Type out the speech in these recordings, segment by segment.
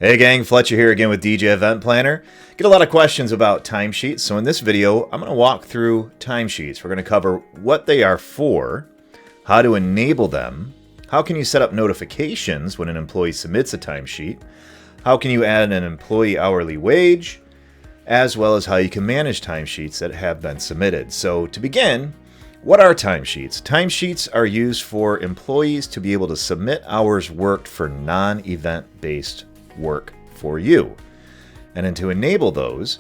Hey gang, Fletcher here again with DJ Event Planner. Get a lot of questions about timesheets, so in this video, I'm going to walk through timesheets. We're going to cover what they are for, how to enable them, how can you set up notifications when an employee submits a timesheet, how can you add an employee hourly wage, as well as how you can manage timesheets that have been submitted. So to begin, what are timesheets? Timesheets are used for employees to be able to submit hours worked for non-event based work for you. And then to enable those,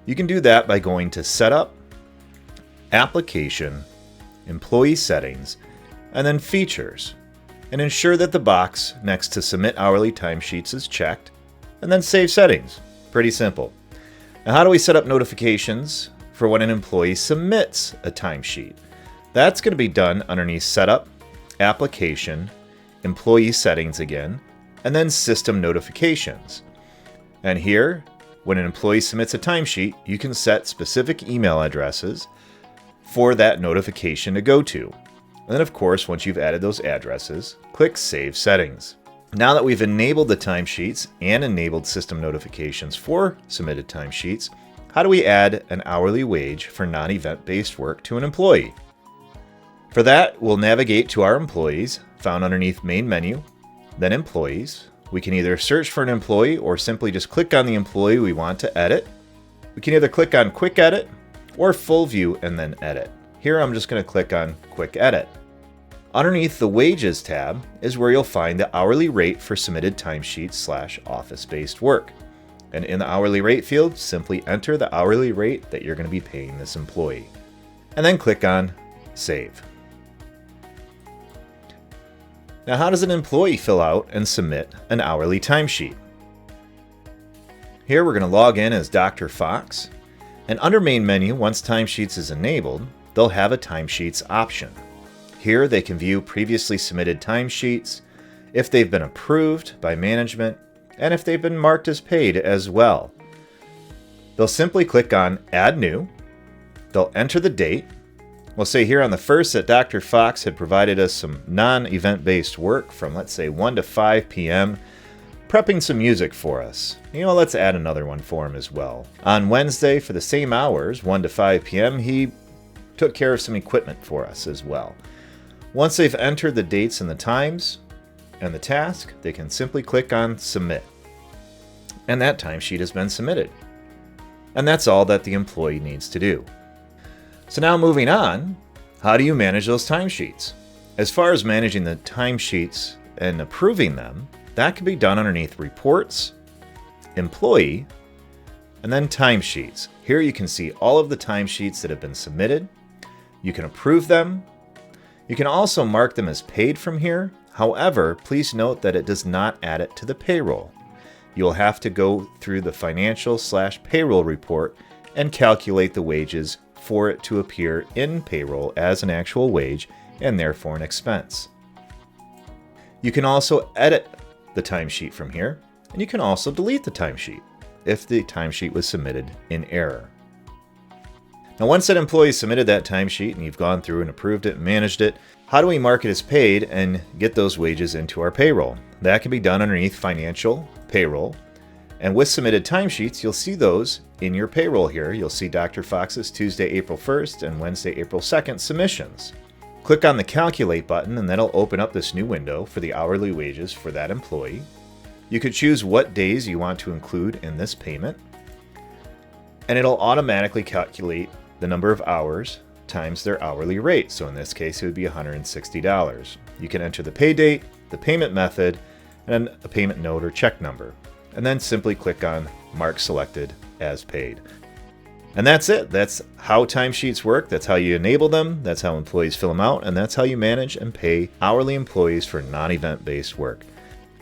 you can do that by going to Setup, Application, Employee Settings, and then Features. And ensure that the box next to Submit Hourly Timesheets is checked, and then Save Settings. Pretty simple. Now, how do we set up notifications for when an employee submits a timesheet? That's going to be done underneath Setup, Application, Employee Settings again, and then System Notifications. And here, when an employee submits a timesheet, you can set specific email addresses for that notification to go to. And then of course, once you've added those addresses, click Save Settings. Now that we've enabled the timesheets and enabled system notifications for submitted timesheets, how do we add an hourly wage for non-event based work to an employee? For that, we'll navigate to our employees, found underneath Main Menu, then Employees. We can either search for an employee or simply just click on the employee we want to edit. We can either click on Quick Edit or Full View and then Edit. Here I'm just going to click on Quick Edit. Underneath the Wages tab is where you'll find the hourly rate for submitted timesheets / office-based work. And in the hourly rate field, simply enter the hourly rate that you're going to be paying this employee. And then click on Save. Now, how does an employee fill out and submit an hourly timesheet? Here we're going to log in as Dr. Fox, and under Main Menu, once Timesheets is enabled, they'll have a Timesheets option. Here they can view previously submitted timesheets, if they've been approved by management, and if they've been marked as paid as well. They'll simply click on Add New. They'll enter the date. We'll say here on the first that Dr. Fox had provided us some non-event based work from, let's say, 1 to 5 p.m., prepping some music for us. Let's add another one for him as well. On Wednesday, for the same hours, 1 to 5 p.m., he took care of some equipment for us as well. Once they've entered the dates and the times and the task, they can simply click on Submit. And that timesheet has been submitted. And that's all that the employee needs to do. So now moving on, how do you manage those timesheets? As far as managing the timesheets and approving them, that can be done underneath Reports, Employee, and then Timesheets. Here you can see all of the timesheets that have been submitted. You can approve them. You can also mark them as paid from here. However, please note that it does not add it to the payroll. You'll have to go through the financial / payroll report and calculate the wages for it to appear in payroll as an actual wage and therefore an expense. You can also edit the timesheet from here, and you can also delete the timesheet if the timesheet was submitted in error. Now, once that employee submitted that timesheet and you've gone through and approved it and managed it, how do we mark it as paid and get those wages into our payroll? That can be done underneath Financial, Payroll, and with submitted timesheets, you'll see those in your payroll here. You'll see Dr. Fox's Tuesday, April 1st and Wednesday, April 2nd submissions. Click on the Calculate button and that'll open up this new window for the hourly wages for that employee. You could choose what days you want to include in this payment, and it'll automatically calculate the number of hours times their hourly rate. So in this case, it would be $160. You can enter the pay date, the payment method, and a payment note or check number, and then simply click on Mark Selected as Paid. And that's it. That's how timesheets work. That's how you enable them. That's how employees fill them out. And that's how you manage and pay hourly employees for non-event based work.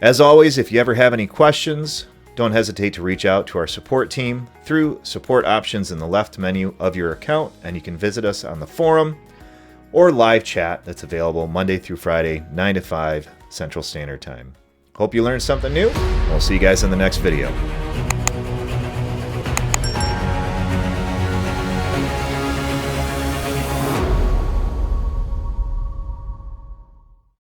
As always, if you ever have any questions, don't hesitate to reach out to our support team through support options in the left menu of your account. And you can visit us on the forum or live chat that's available Monday through Friday, 9 to 5 Central Standard Time. Hope you learned something new. We'll see you guys in the next video.